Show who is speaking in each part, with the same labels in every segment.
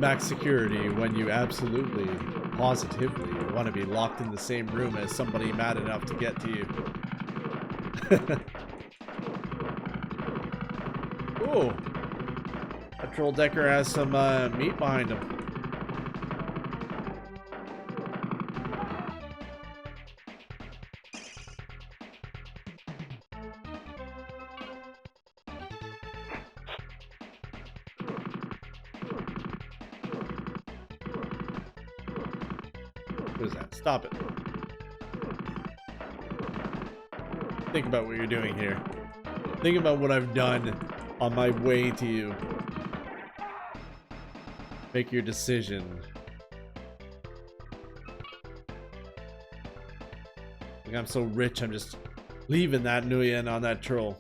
Speaker 1: max security when you absolutely, positively want to be locked in the same room as somebody mad enough to get to you. Ooh. That troll decker has some meat behind him. What is that? Stop it. Think about what you're doing here. Think about what I've done on my way to you. Make your decision. Like I'm so rich, I'm just leaving that Nguyen on that troll.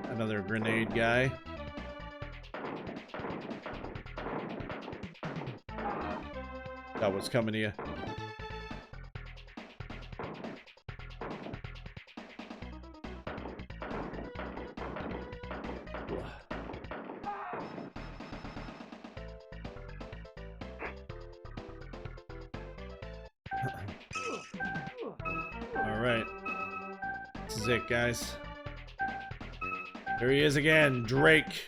Speaker 1: Another grenade guy. Got what's coming to you. All right, this is it, guys. There he is again, Drake.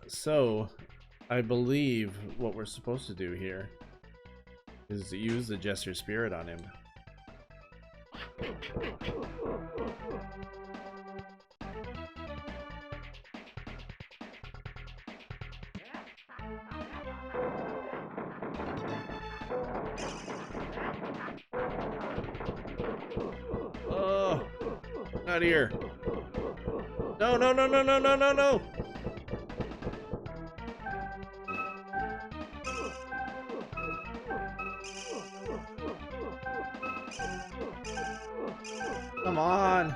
Speaker 1: So I believe what we're supposed to do here is to use the Jester Spirit on him. Oh, not here. No, no, no, no, no, no, no, no. Come on.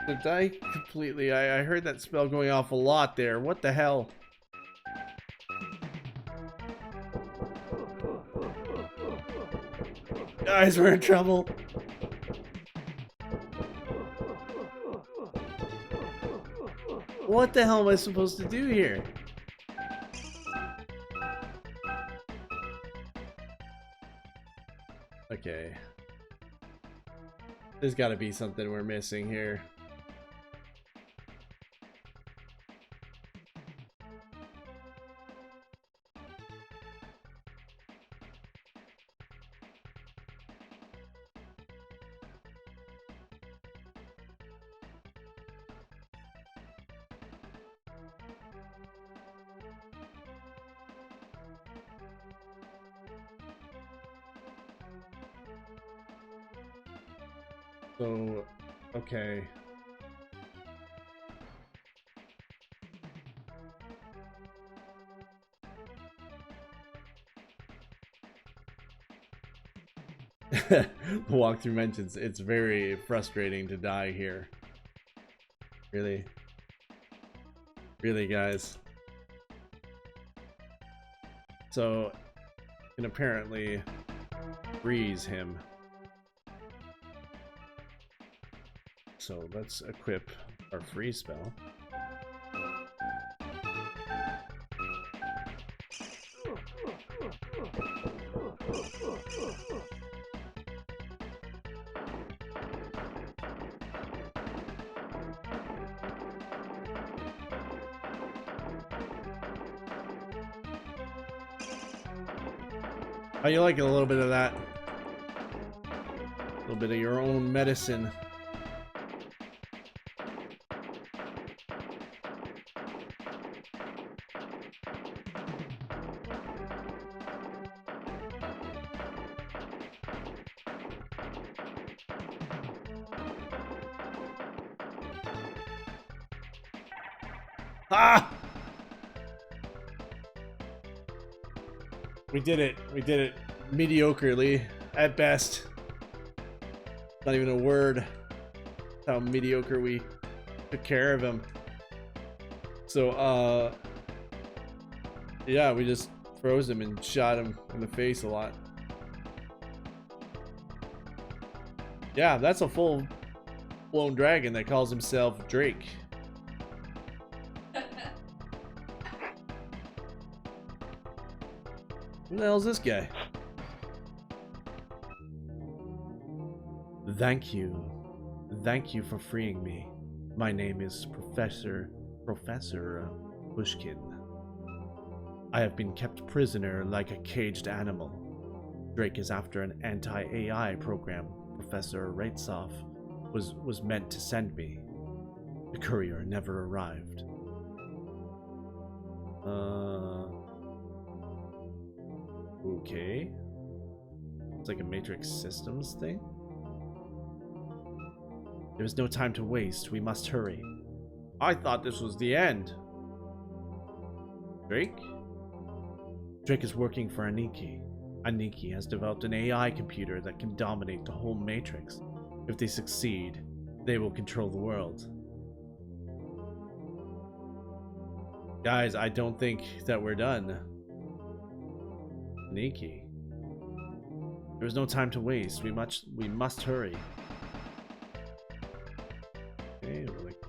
Speaker 1: Did I completely? I heard that spell going off a lot there. What the hell? Guys, we're in trouble. What the hell am I supposed to do here? Okay. There's got to be something we're missing here. So, okay. The walkthrough mentions it's very frustrating to die here. Really? Really, guys? So, you can apparently freeze him. So let's equip our freeze spell. How you like a little bit of that? A little bit of your own medicine. Ah! We did it. We did it mediocrely at best. Not even a word. How mediocre we took care of him. So, Yeah, we just froze him and shot him in the face a lot. Yeah, that's a full-blown dragon that calls himself Drake. Who the hell's this guy? Thank you. Thank you for freeing me. My name is Professor Pushkin. I have been kept prisoner like a caged animal. Drake is after an anti-AI program Professor Raitsov was meant to send me. The courier never arrived. Okay. It's like a Matrix Systems thing. There is no time to waste. We must hurry. I thought this was the end. Drake? Drake is working for Aniki. Aniki has developed an AI computer that can dominate the whole Matrix. If they succeed, they will control the world. Guys, I don't think that we're done. Aniki. There is no time to waste. We must hurry. Okay, like,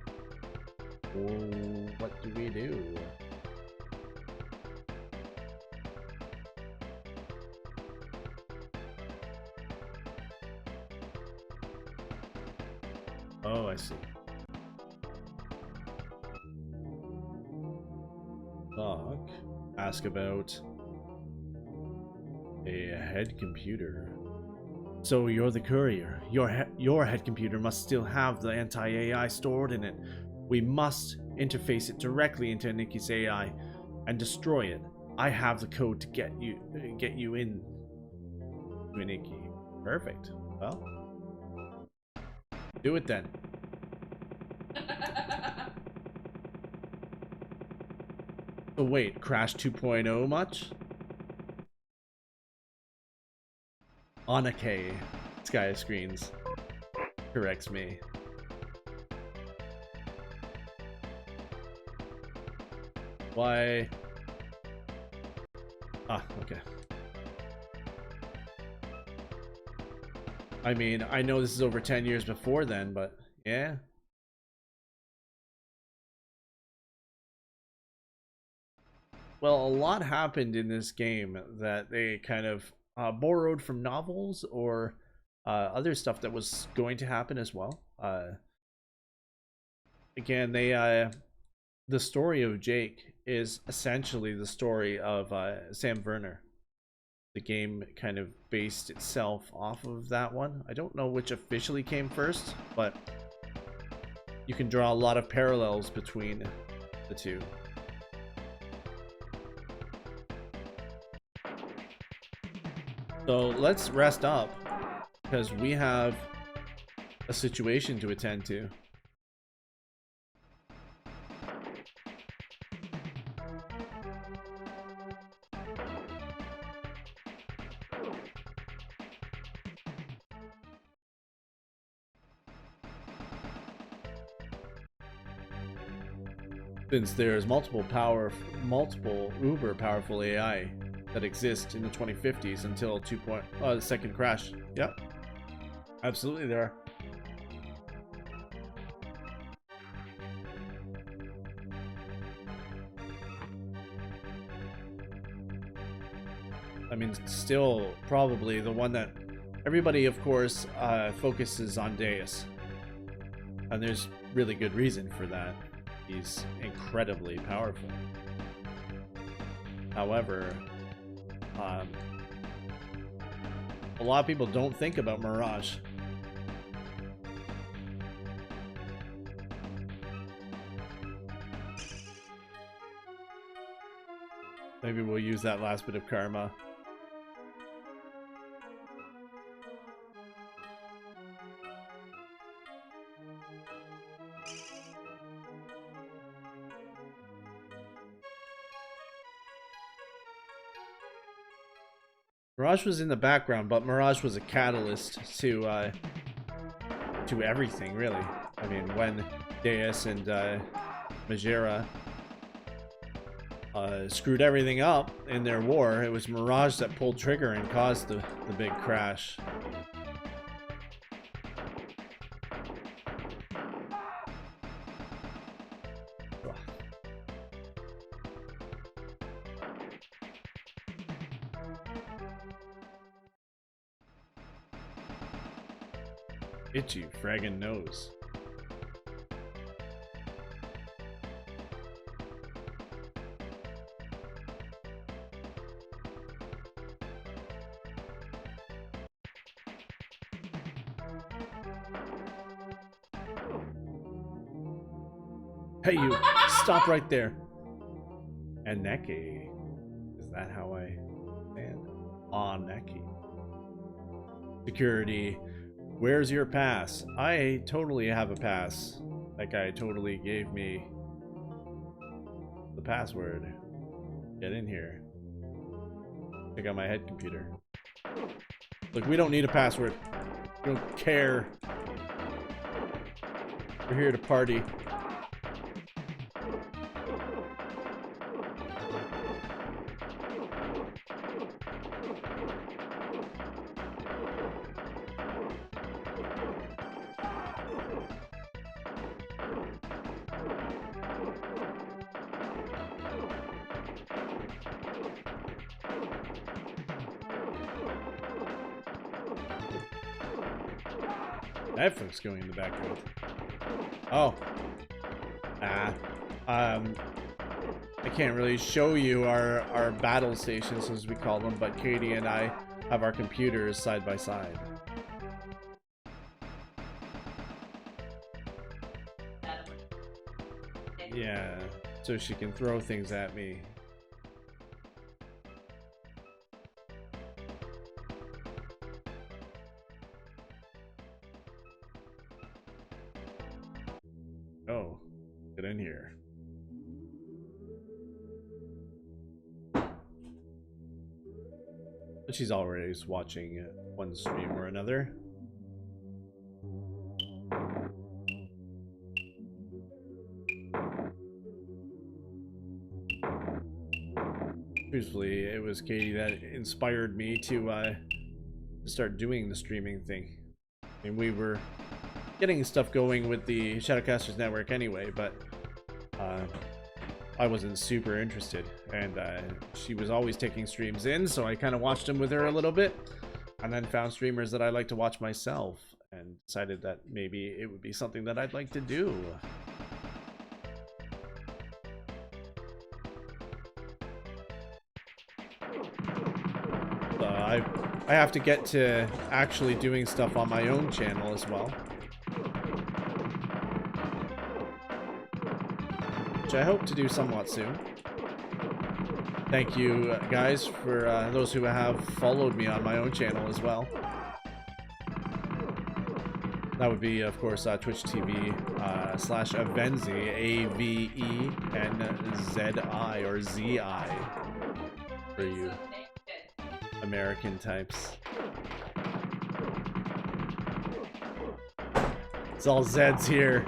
Speaker 1: what do we do? Oh, I see. Talk. Ask about a head computer. So you're the courier. Your head computer must still have the anti-AI stored in it. We must interface it directly into Aniki's AI and destroy it. I have the code to get you in to Aniki. Perfect. Well, do it then. So wait, Crash 2.0 much? Anake. Sky Screens corrects me. Why? Ah, okay. I mean, I know this is over 10 years before then, but yeah. Well, a lot happened in this game that they kind of borrowed from novels or other stuff that was going to happen as well. Again, the story of Jake is essentially the story of Sam Werner. The game kind of based itself off of that one. I don't know which officially came first, but you can draw a lot of parallels between the two. So let's rest up, because we have a situation to attend to. Since there's multiple uber powerful AI that exist in the 2050s until the second crash. Yep. Absolutely there are. I mean, still probably the one that everybody, of course, focuses on Deus. And there's really good reason for that. He's incredibly powerful. However, a lot of people don't think about Mirage. Maybe we'll use that last bit of karma. Mirage was in the background, but Mirage was a catalyst to everything, really. I mean, when Deus and Majera screwed everything up in their war. It was Mirage that pulled trigger and caused the big crash. Itchy fraggin' nose. Hey, you! Stop right there! And Neki. Is that how I stand? Ah, Neki. Security. Where's your pass? I totally have a pass. That guy totally gave me the password. Get in here. Check out my head computer. Look, we don't need a password. We don't care. We're here to party. Netflix going in the background. Oh. I can't really show you our battle stations, as we call them, but Katie and I have our computers side by side. Yeah, so she can throw things at me. Oh, get in here. But she's always watching one stream or another. Truthfully, it was Katie that inspired me to start doing the streaming thing. And we were getting stuff going with the Shadowcasters network anyway, but I wasn't super interested, and she was always taking streams in, so I kind of watched them with her a little bit, and then found streamers that I like to watch myself, and decided that maybe it would be something that I'd like to do. I have to get to actually doing stuff on my own channel as well, which I hope to do somewhat soon. Thank you guys for those who have followed me on my own channel as well. That would be, of course, Twitch TV /Avenzi, AVENZI or ZI for you American types. It's all Zeds here.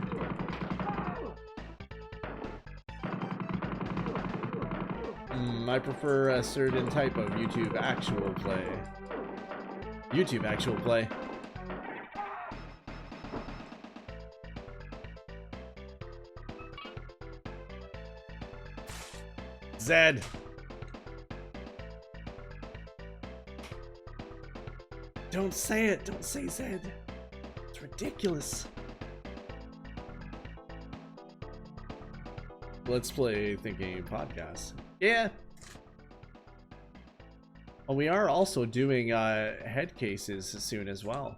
Speaker 1: I prefer a certain type of YouTube actual play. YouTube actual play. Zed. Don't say it. Don't say Zed. It's ridiculous. Let's Play Thinking Podcast. Yeah. Well, we are also doing head cases soon as well.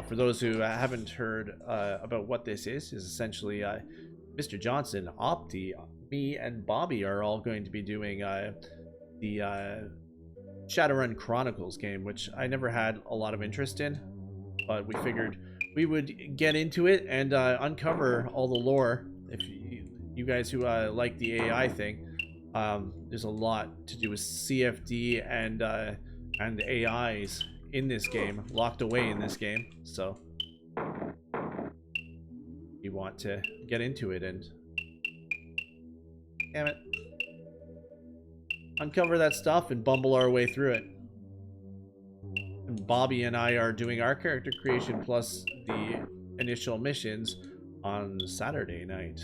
Speaker 1: For those who haven't heard about what this is essentially Mr. Johnson, Opti, me, and Bobby are all going to be doing the Shadowrun Chronicles game, which I never had a lot of interest in, but we figured we would get into it and uncover all the lore. If you guys who like the AI thing, there's a lot to do with CFD and AIs in this game, locked away in this game, so you want to get into it. And damn it, uncover that stuff and bumble our way through it. And Bobby and I are doing our character creation plus the initial missions on Saturday night.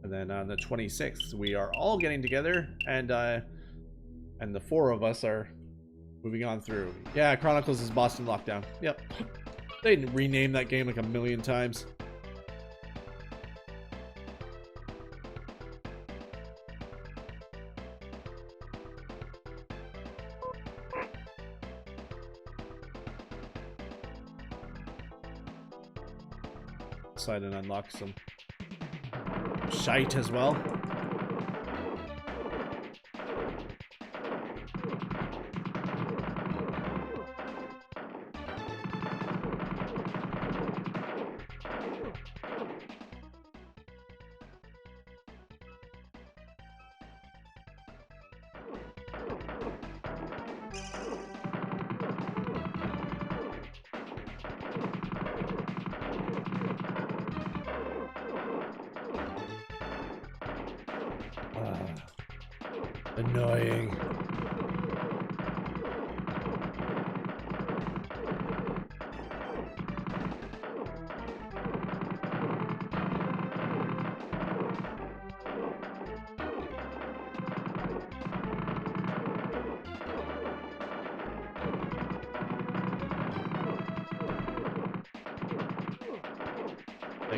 Speaker 1: And then on the 26th, we are all getting together, and the 4 of us are moving on through. Yeah, Chronicles is Boston Lockdown. Yep. They renamed that game like a million times. Slide and unlock some shite as well. Annoying.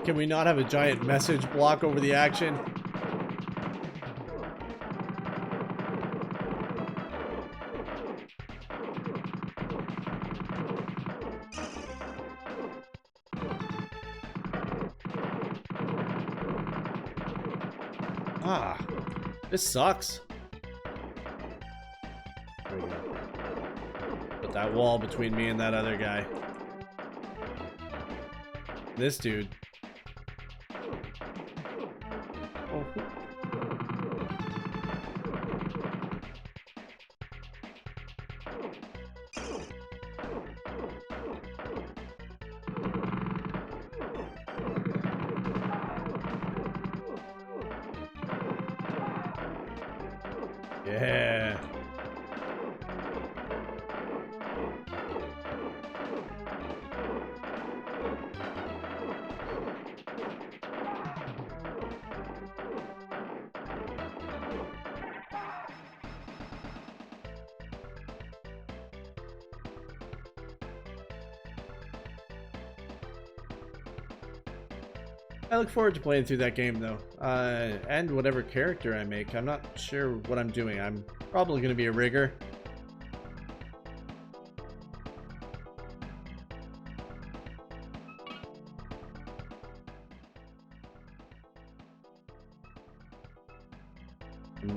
Speaker 1: Can we not have a giant message block over the action? Ah, this sucks. There we go. Put that wall between me and that other guy. This dude. Oh. Yeah. I look forward to playing through that game though, and whatever character I make. I'm not sure what I'm doing. I'm probably going to be a rigger.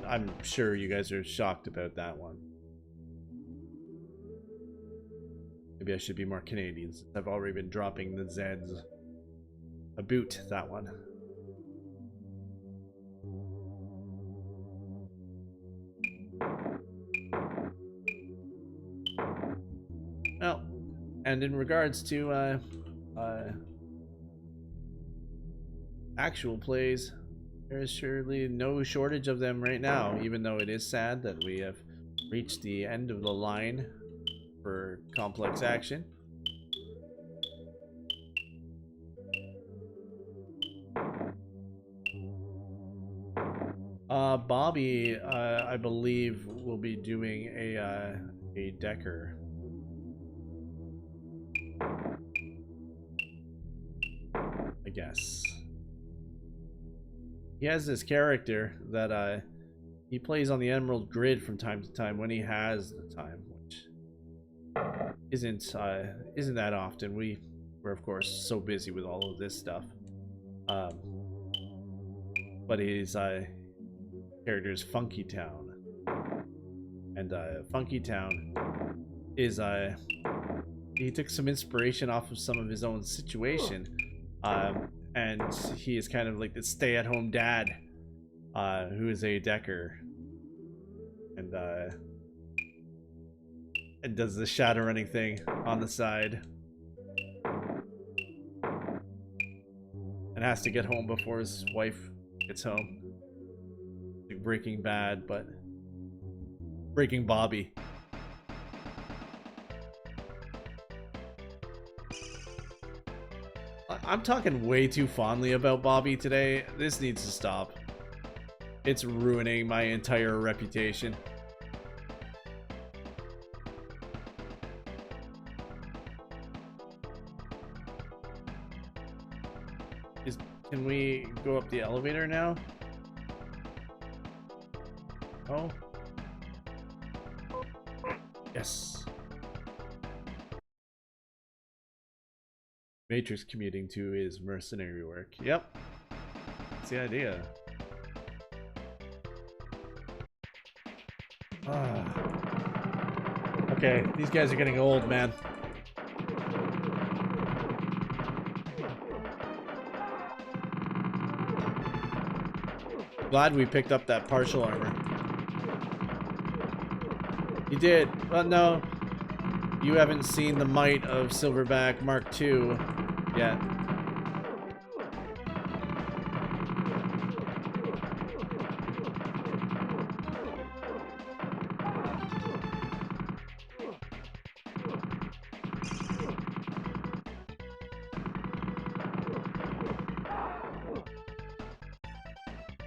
Speaker 1: I'm sure you guys are shocked about that one. Maybe I should be more Canadian since I've already been dropping the Zeds. A boot, that one. Well, and in regards to actual plays, there is surely no shortage of them right now, even though it is sad that we have reached the end of the line for complex action. Bobby, I believe, will be doing a Decker. I guess. He has this character that he plays on the Emerald Grid from time to time when he has the time, which isn't that often. We're of course so busy with all of this stuff. But his character is Funky Town, and Funky Town is he took some inspiration off of some of his own situation, and he is kind of like the stay-at-home dad who is a Decker, and does the Shadowrunning thing on the side, and has to get home before his wife gets home. Breaking Bad, but Breaking Bobby. I'm talking way too fondly about Bobby today. This needs to stop. It's ruining my entire reputation. Can we go up the elevator now? Oh. Yes. Matrix commuting to his mercenary work. Yep. That's the idea. Okay, these guys are getting old, man. Glad we picked up that partial armor. You did. Well, no. You haven't seen the might of Silverback Mark II yet.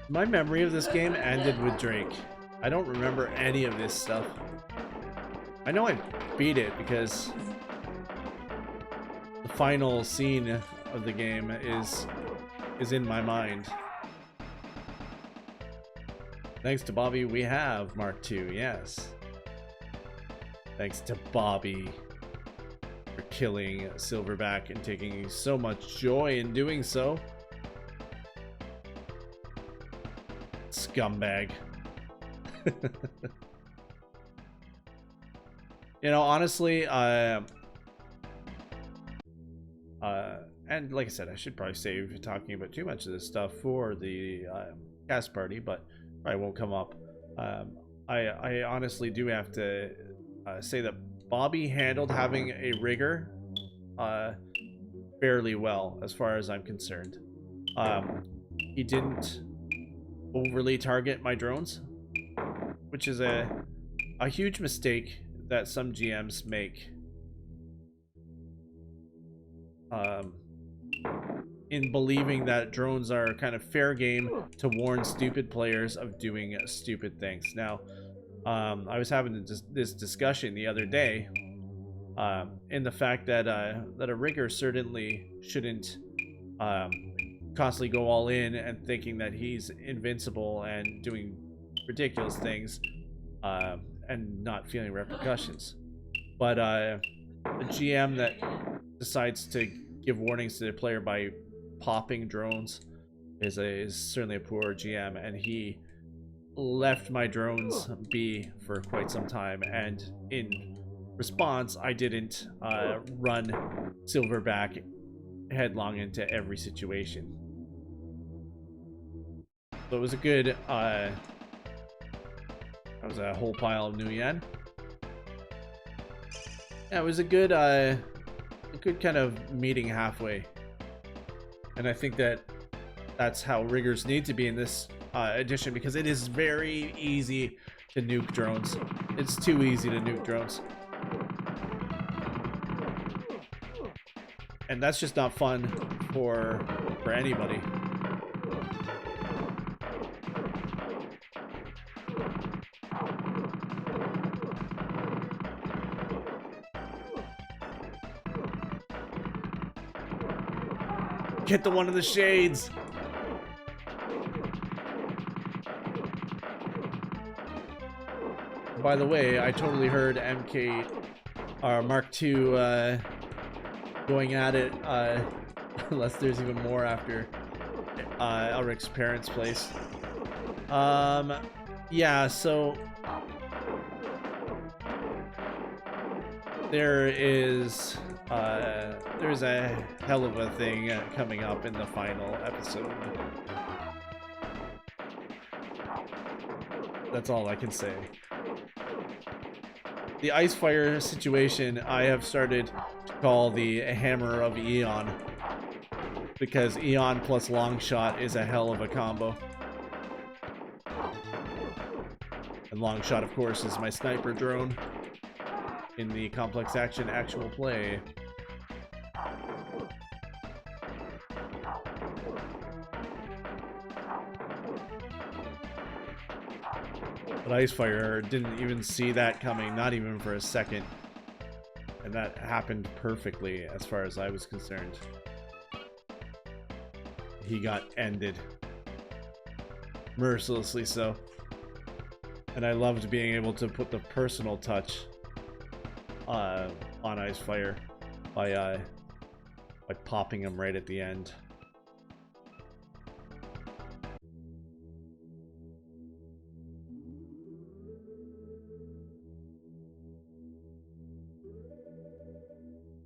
Speaker 1: My memory of this game ended with Drake. I don't remember any of this stuff. I know I beat it because the final scene of the game is in my mind. Thanks to Bobby, we have Mark II, yes. Thanks to Bobby for killing Silverback and taking so much joy in doing so. Scumbag. You know, honestly, and like I said, I should probably save talking about too much of this stuff for the cast party, but I won't come up. I honestly do have to say that Bobby handled having a rigger fairly well, as far as I'm concerned. He didn't overly target my drones, which is a huge mistake that some GMs make in believing that drones are kind of fair game to warn stupid players of doing stupid things. Now, I was having this discussion the other day in the fact that that a rigger certainly shouldn't constantly go all in and thinking that he's invincible and doing ridiculous things and not feeling repercussions. But a GM that decides to give warnings to their player by popping drones is certainly a poor GM, and he left my drones be for quite some time, and in response I didn't run Silverback headlong into every situation. So it was a good that was a whole pile of new yen. Yeah, it was a good kind of meeting halfway, and I think that that's how riggers need to be in this edition, because it is very easy to nuke drones. It's too easy to nuke drones, and that's just not fun for anybody. Get the one in the shades. By the way, I totally heard MK Mark II going at it unless there's even more after Elric's parents' place. Yeah, so there's a hell of a thing coming up in the final episode. That's all I can say. The ice fire situation I have started to call the Hammer of Eon, because Eon plus Longshot is a hell of a combo. And long shot, of course, is my sniper drone in the complex action actual play. But Icefire didn't even see that coming, not even for a second. And that happened perfectly as far as I was concerned. He got ended. Mercilessly so. And I loved being able to put the personal touch on Icefire by popping him right at the end.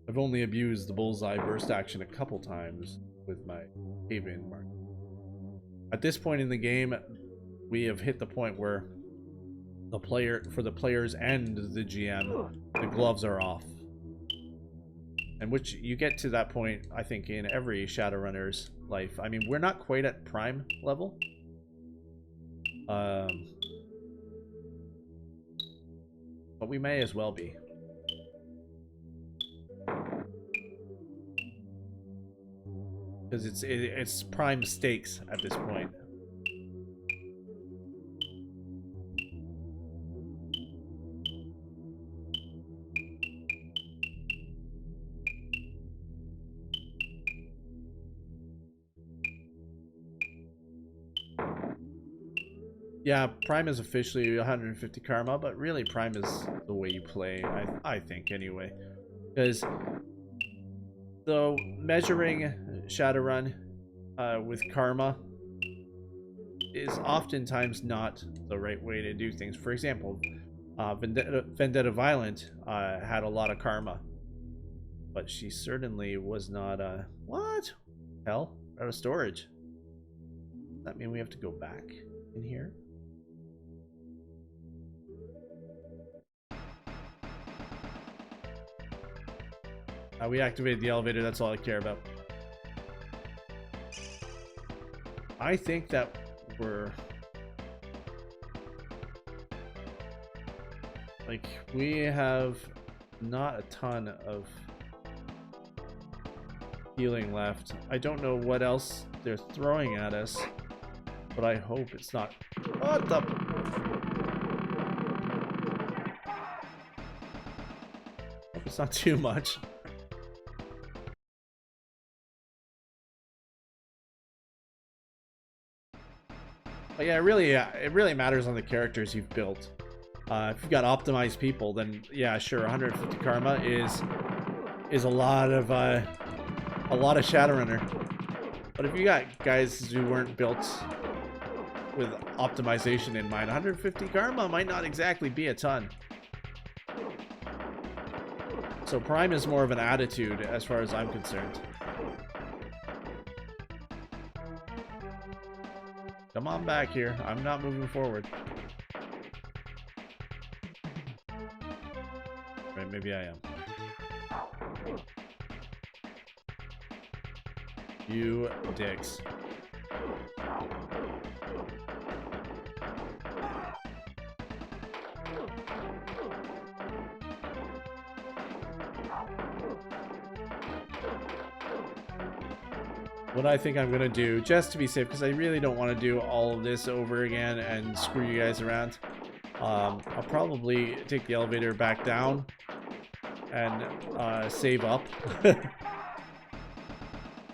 Speaker 1: I've only abused the bullseye burst action a couple times with my cave-in mark. At this point in the game, we have hit the point where the players and the GM, the gloves are off. And which you get to that point, I think, in every Shadowrunner's life. I mean, we're not quite at prime level. But we may as well be. Because it's prime stakes at this point. Yeah, Prime is officially 150 karma, but really Prime is the way you play, I think, anyway. Because, though, measuring Shadowrun with karma is oftentimes not the right way to do things. For example, Vendetta Violent had a lot of karma, but she certainly was not, what? Hell, out of storage. Does that mean we have to go back in here? We activated the elevator, that's all I care about. I think that we're... like, we have not a ton of healing left. I don't know what else they're throwing at us, but I hope it's not... what the... hope it's not too much. But yeah, it really matters on the characters you've built. If you've got optimized people, then yeah, sure, 150 karma is a lot of Shadowrunner. But if you got guys who weren't built with optimization in mind, 150 karma might not exactly be a ton. So Prime is more of an attitude as far as I'm concerned. Come on back here. I'm not moving forward. Right, maybe I am. You dicks. What I think I'm gonna do, just to be safe, because I really don't want to do all of this over again and screw you guys around. I'll probably take the elevator back down and save up. Then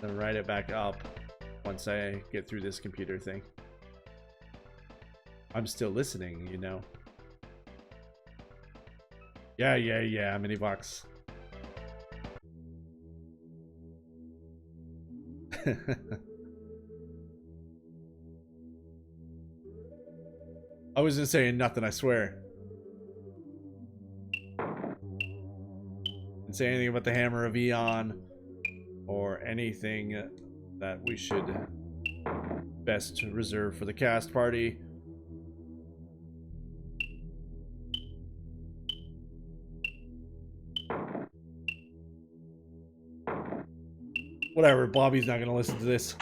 Speaker 1: ride it back up once I get through this computer thing. I'm still listening, you know. Yeah, Minivox. I wasn't saying nothing, I swear. Didn't say anything about the Hammer of Eon or anything that we should best reserve for the cast party. Whatever, Bobby's not gonna listen to this.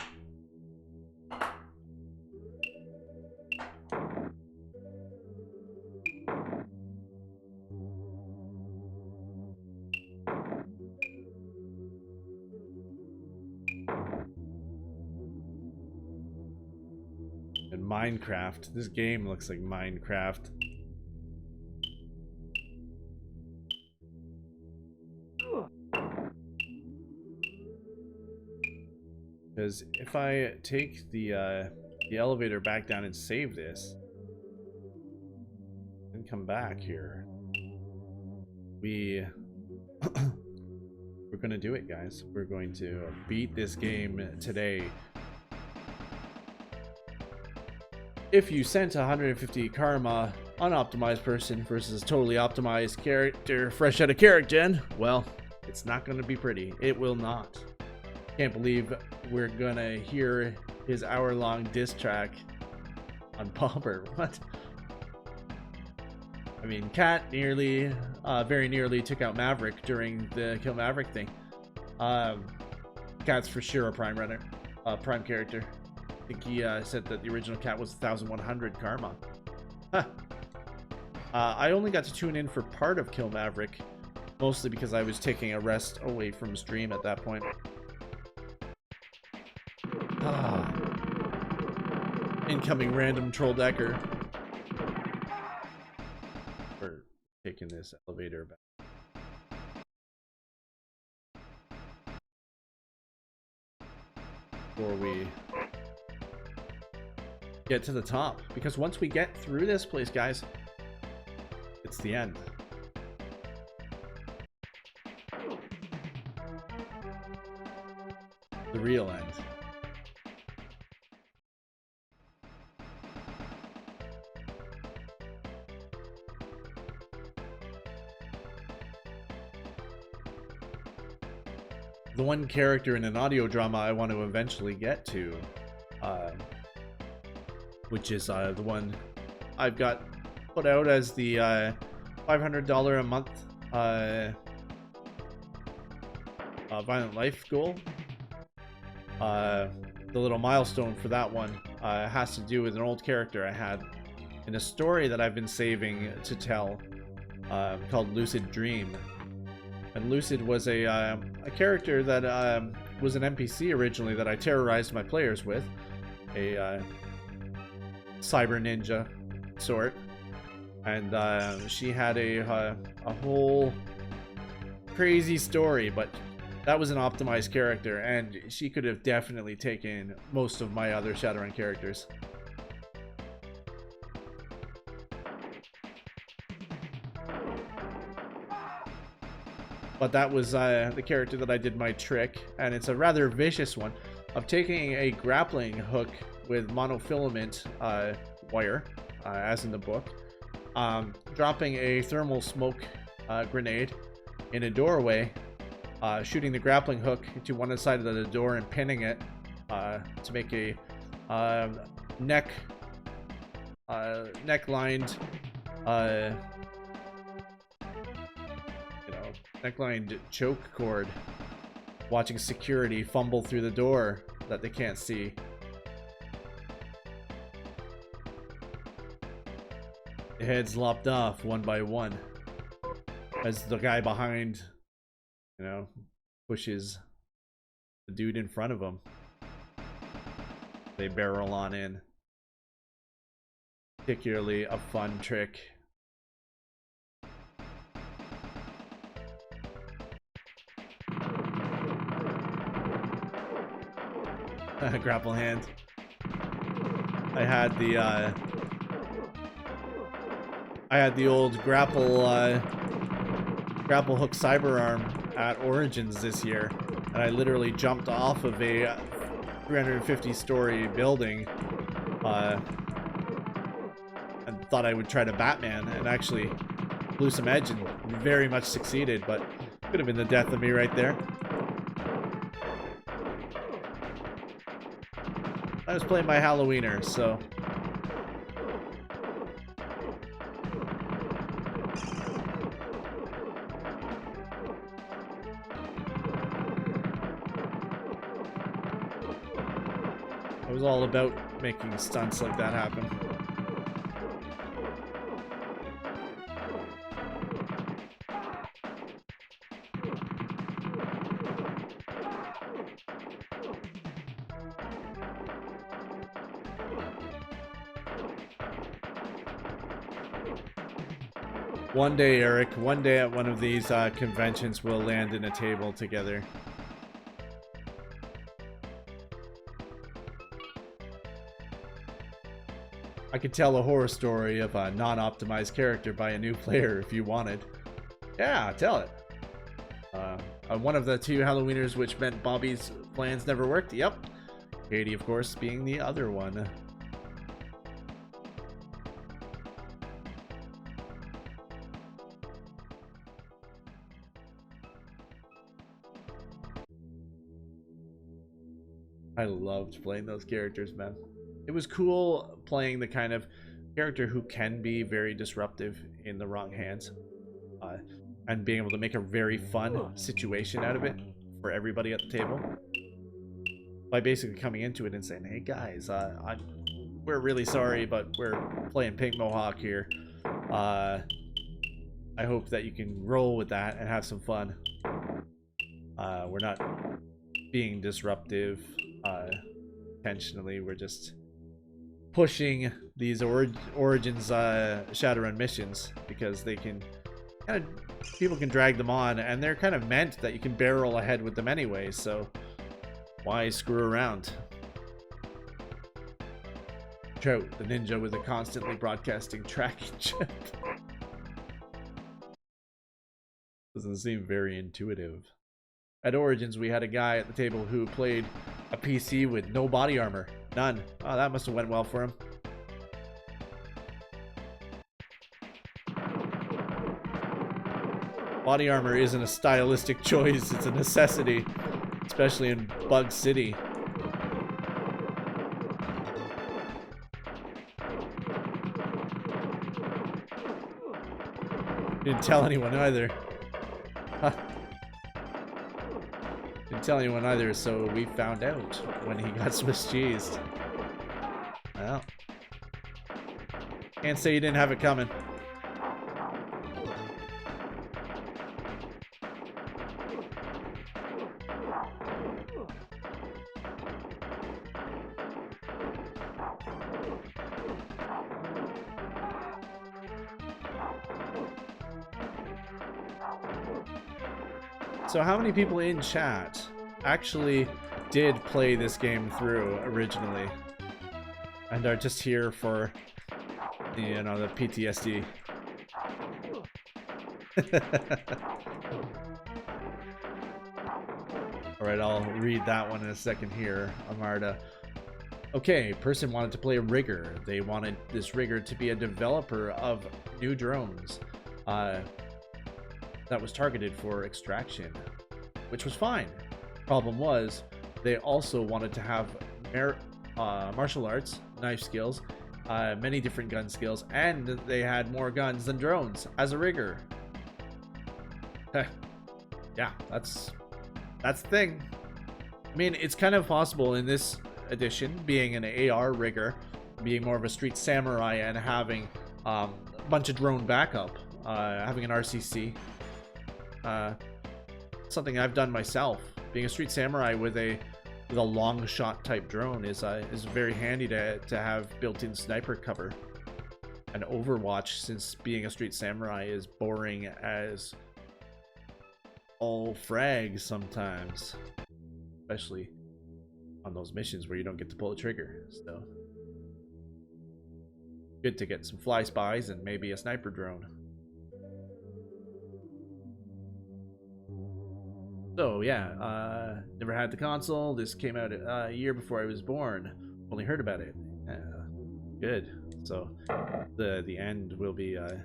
Speaker 1: Minecraft. This game looks like Minecraft. Because if I take the elevator back down and save this, and come back here, we're gonna do it, guys. We're going to beat this game today. If you sent 150 karma unoptimized person versus totally optimized character fresh out of character, well, it's not gonna be pretty. It will not. Can't believe we're gonna hear his hour-long diss track on Pauper. What? I mean, Cat nearly, very nearly took out Maverick during the Kill Maverick thing. Cat's for sure a prime runner, prime character. I think he said that the original Cat was 1,100 karma. Huh. I only got to tune in for part of Kill Maverick, mostly because I was taking a rest away from stream at that point. Incoming random troll decker. We're taking this elevator back. Before we get to the top, because once we get through this place, guys, it's the end. The real end. The one character in an audio drama I want to eventually get to, which is the one I've got put out as the $500 a month Violent Life goal. The little milestone for that one has to do with an old character I had in a story that I've been saving to tell, called Lucid Dream. And Lucid was a character that was an NPC originally that I terrorized my players with. A cyber ninja sort. And she had a whole crazy story, but that was an optimized character, and she could have definitely taken most of my other Shadowrun characters. But that was the character that I did my trick, and it's a rather vicious one, of taking a grappling hook with monofilament wire, as in the book, dropping a thermal smoke grenade in a doorway, shooting the grappling hook to one side of the door and pinning it to make a neck-lined necklined choke cord, watching security fumble through the door that they can't see. The heads lopped off one by one as the guy behind, pushes the dude in front of him. They barrel on in. Particularly a fun trick. Grapple hand. I had the old grapple hook cyber arm at Origins this year, and I literally jumped off of a 350-story building and thought I would try to Batman, and actually blew some edge and very much succeeded, but could have been the death of me right there. I was playing my Halloweener, so I was all about making stunts like that happen. One day, Eric, one day at one of these conventions, we'll land in a table together. I could tell a horror story of a non-optimized character by a new player if you wanted. Yeah, tell it. One of the two Halloweeners, which meant Bobby's plans never worked. Yep. Katie, of course, being the other one. I loved playing those characters, man. It was cool playing the kind of character who can be very disruptive in the wrong hands. And being able to make a very fun situation out of it for everybody at the table. By basically coming into it and saying, hey guys, we're really sorry, but we're playing Pink Mohawk here. I hope that you can roll with that and have some fun. We're not being disruptive intentionally. We're just pushing these Origins Shadowrun missions because they can kind of, people can drag them on, and they're kind of meant that you can barrel ahead with them anyway, so why screw around? Trout, the ninja with a constantly broadcasting tracking chip. Doesn't seem very intuitive. At Origins, we had a guy at the table who played a PC with no body armor. None. Oh, that must have went well for him. Body armor isn't a stylistic choice, it's a necessity. Especially in Bug City. Didn't tell anyone either. Huh. Didn't tell anyone either, so we found out when he got Swiss cheesed. Well, can't say you didn't have it coming. So how many people in chat actually did play this game through originally and are just here for, you know, the PTSD? Alright, I'll read that one in a second here, Amarda. Okay, person wanted to play a rigger. They wanted this rigger to be a developer of new drones. That was targeted for extraction, which was fine. Problem was, they also wanted to have martial arts, knife skills, many different gun skills, and they had more guns than drones as a rigger. Yeah, that's the thing. I mean, it's kind of possible in this edition, being an AR rigger, being more of a street samurai, and having a bunch of drone backup, having an RCC. Something I've done myself. Being a street samurai with a long shot type drone is very handy to have built-in sniper cover. And Overwatch, since being a street samurai is boring as all frags sometimes, especially on those missions where you don't get to pull a trigger. So good to get some fly spies and maybe a sniper drone. So yeah, never had the console. This came out a year before I was born. Only heard about it. Good. So the end will be an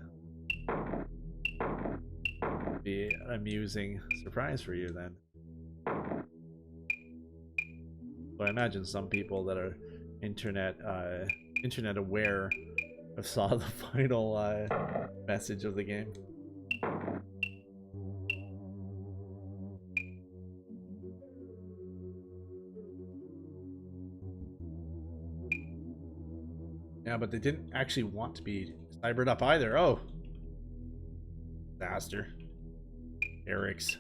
Speaker 1: amusing surprise for you then. So I imagine some people that are internet aware have saw the final message of the game. Yeah, but they didn't actually want to be cybered up either. Oh, disaster. Eric's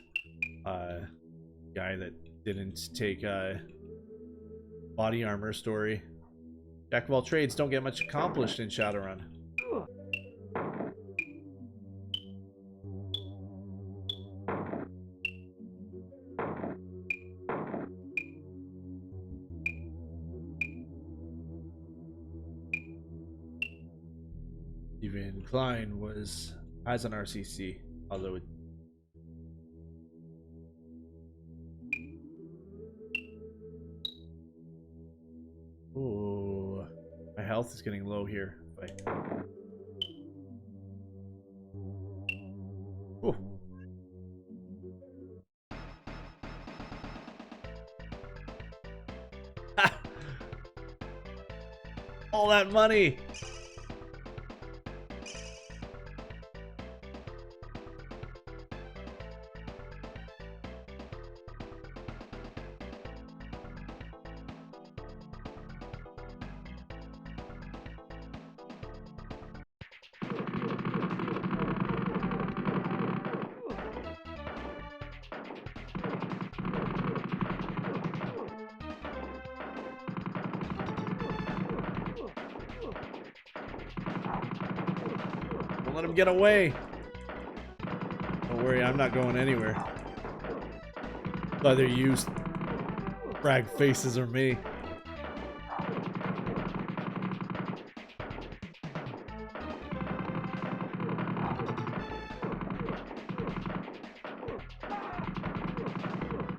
Speaker 1: guy that didn't take body armor story. Jack of all trades don't get much accomplished in Shadowrun. Damian Klein has an RCC, although it... Ooh, my health is getting low here. Ooh. All that money! Don't let him get away! Don't worry, I'm not going anywhere. Either you frag faces or me.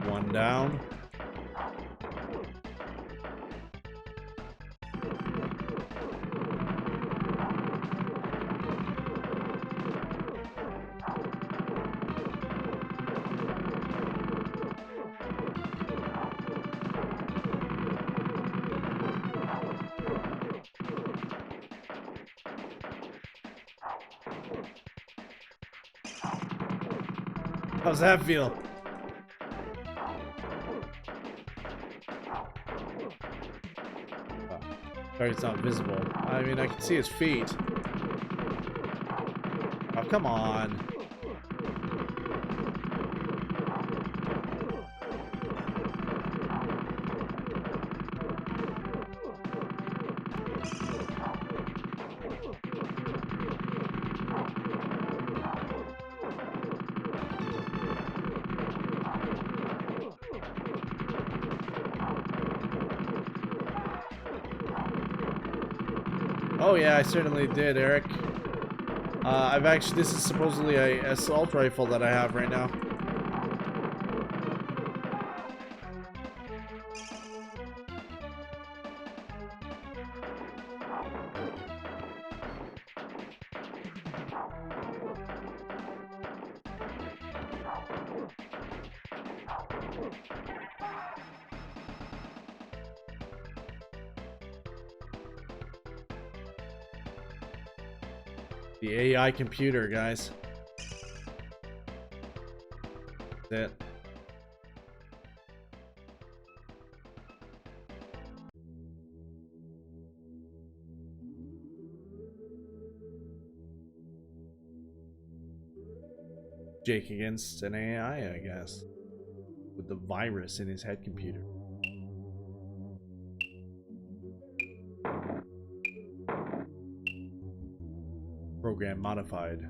Speaker 1: One down. How's that feel? Oh, sorry, it's not visible. I mean, I can see his feet. Oh, come on. Oh yeah, I certainly did, Eric. This is supposedly a assault rifle that I have right now. The AI computer, guys. That's it. Jake against an AI, I guess. With the virus in his head computer. Program modified.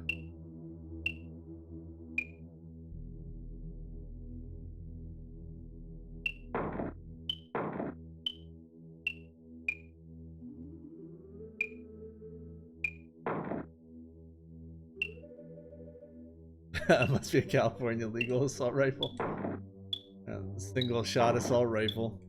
Speaker 1: Must be a California legal assault rifle. Single shot assault rifle.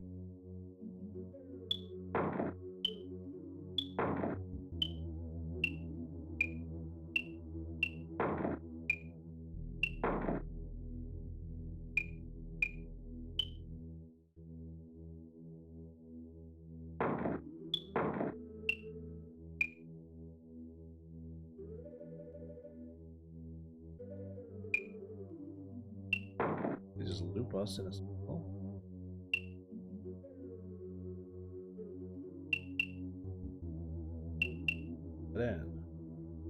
Speaker 1: They just loop us in a circle. Then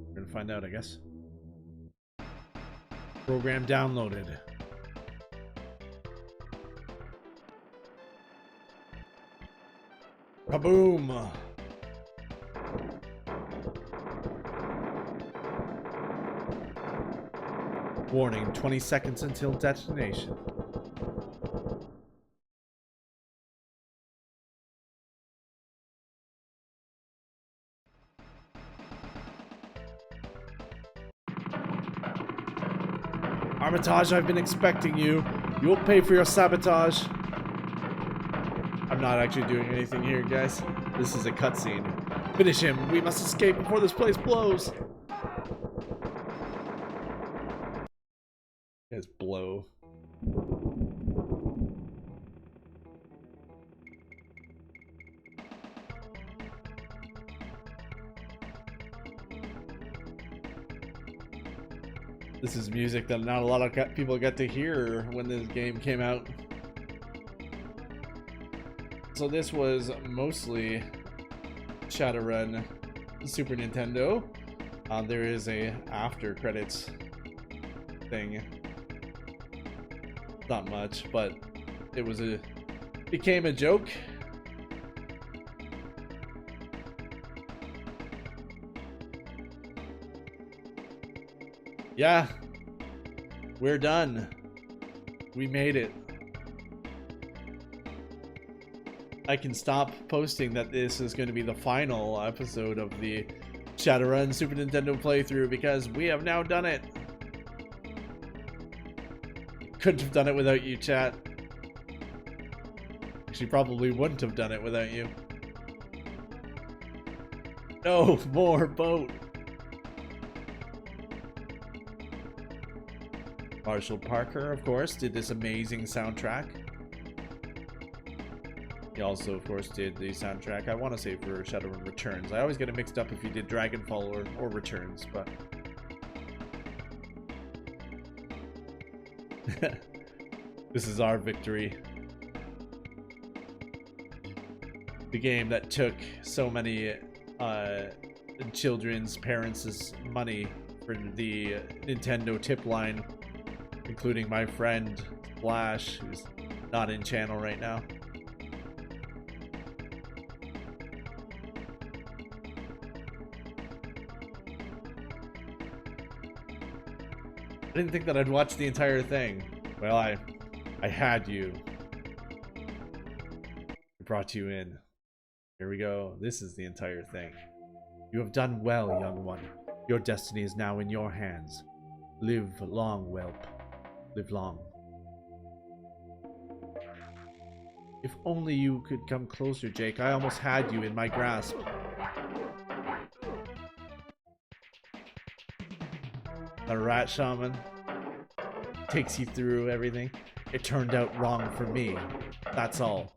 Speaker 1: we're gonna find out, I guess. Program downloaded. Kaboom! Warning, 20 seconds until detonation. Armitage, I've been expecting you. You'll pay for your sabotage. I'm not actually doing anything here, guys. This is a cutscene. Finish him. We must escape before this place blows. Guys, blow. This is music that not a lot of people got to hear when this game came out. So this was mostly Shadowrun Super Nintendo. There is a after credits thing. Not much, but it became a joke. Yeah, we're done. We made it. I can stop posting that this is going to be the final episode of the Shadowrun Super Nintendo playthrough because we have now done it. Couldn't have done it without you, chat. Actually, probably wouldn't have done it without you. No more boat. Marshall Parker, of course, did this amazing soundtrack. He also, of course, did the soundtrack, I want to say, for Shadowrun Returns. I always get it mixed up if he did Dragonfall or Returns, but... This is our victory. The game that took so many children's parents' money for the Nintendo tip line, including my friend Flash, who's not in channel right now. I didn't think that I'd watch the entire thing. Well, I had you. I brought you in. Here we go. This is the entire thing. You have done well, young one. Your destiny is now in your hands. Live long, whelp. Live long. If only you could come closer, Jake. I almost had you in my grasp. The rat shaman takes you through everything. It turned out wrong for me. That's all.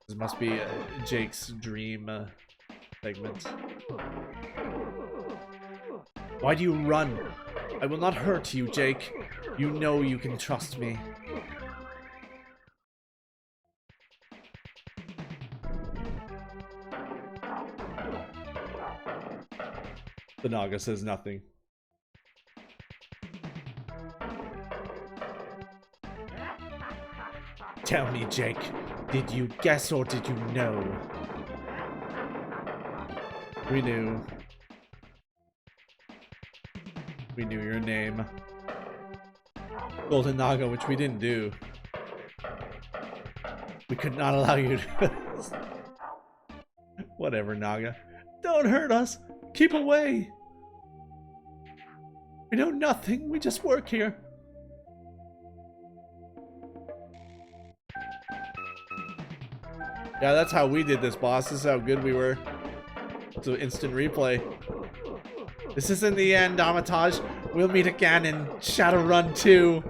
Speaker 1: This must be Jake's dream segment. Why do you run? I will not hurt you, Jake. You know you can trust me. The Naga says nothing. Tell me, Jake, did you guess or did you know? We knew. We knew your name. Golden Naga, which we didn't do. We could not allow you to... Whatever, Naga. Don't hurt us! Keep away! We know nothing, we just work here. Yeah, that's how we did this, boss. This is how good we were. It's an instant replay. This isn't the end, Armitage. We'll meet again in Shadowrun 2.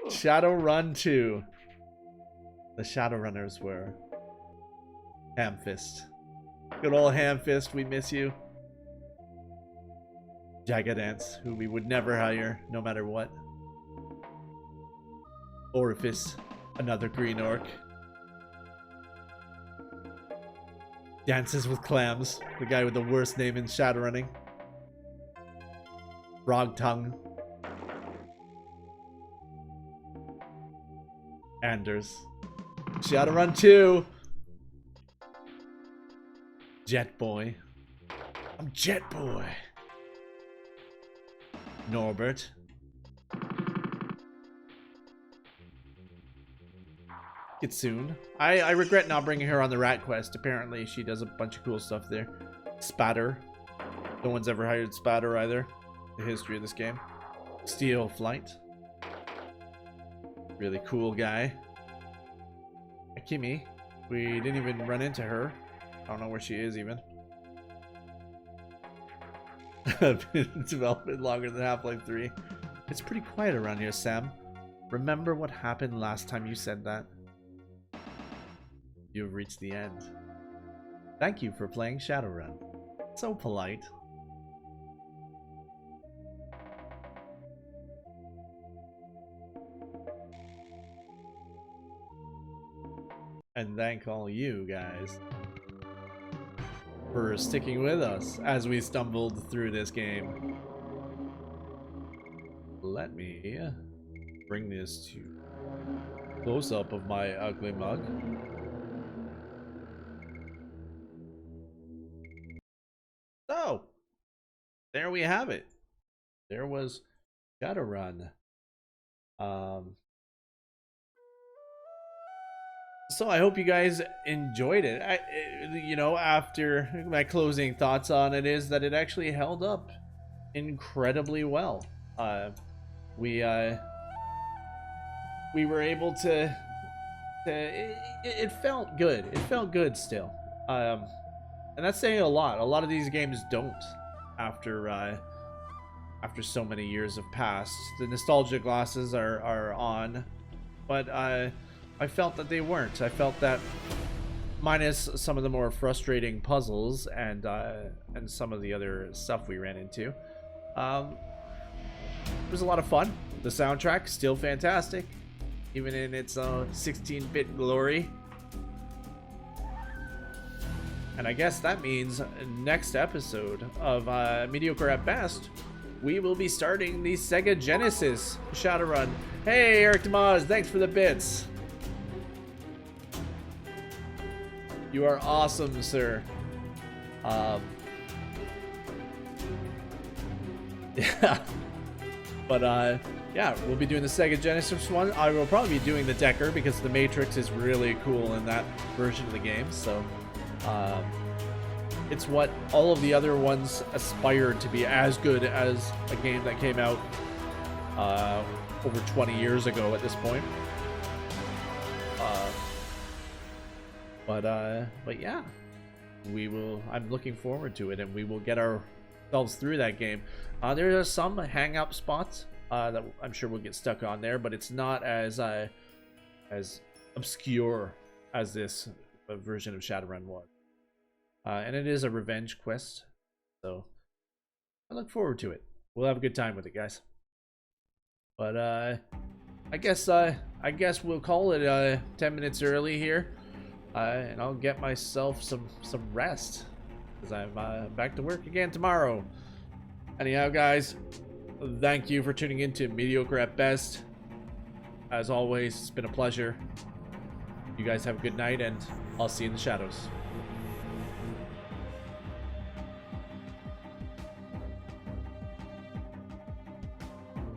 Speaker 1: Shadowrun 2. The Shadowrunners were Hamfist. Good old Hamfist, we miss you. Jagadance, who we would never hire, no matter what. Orifice, another green orc. Dances with Clams, the guy with the worst name in Shadowrunning. Frog Tongue. Anders. Shadowrun 2. Jet Boy. I'm Jet Boy. Norbert. Kitsune. I regret not bringing her on the Rat Quest. Apparently she does a bunch of cool stuff there. Spatter. No one's ever hired Spatter either. The history of this game. Steel Flight. Really cool guy. Akimi. We didn't even run into her. I don't know where she is even. Been in development longer than Half-Life 3. It's pretty quiet around here, Sam. Remember what happened last time you said that? You've reached the end. Thank you for playing Shadowrun. So polite. And thank all you guys for sticking with us as we stumbled through this game. Let me bring this to close up of my ugly mug. So, there we have it. There was Shadowrun. So I hope you guys enjoyed it. You know, after my closing thoughts on it is that it actually held up incredibly well. We were able to it felt good. It felt good still. And that's saying a lot. A lot of these games don't after so many years have passed. The nostalgia glasses are on, but I felt that they weren't. I felt that, minus some of the more frustrating puzzles and some of the other stuff we ran into, it was a lot of fun. The soundtrack still fantastic, even in its 16-bit glory. And I guess that means next episode of Mediocre at Best, we will be starting the Sega Genesis Shadowrun. Hey, Eric Demaz, thanks for the bits. You are awesome, sir. Yeah. But, yeah, we'll be doing the Sega Genesis one. I will probably be doing the Decker because the Matrix is really cool in that version of the game. So, it's what all of the other ones aspired to be as good as a game that came out over 20 years ago at this point. But yeah, I'm looking forward to it, and we will get ourselves through that game. There are some hang-up spots that I'm sure we'll get stuck on there, but it's not as obscure as this version of Shadowrun was. And it is a revenge quest, so I look forward to it. We'll have a good time with it, guys. But I guess we'll call it 10 minutes early here. And I'll get myself some rest, because I'm back to work again tomorrow. Anyhow, guys, thank you for tuning in to Mediocre at Best. As always, it's been a pleasure. You guys have a good night, and I'll see you in the shadows.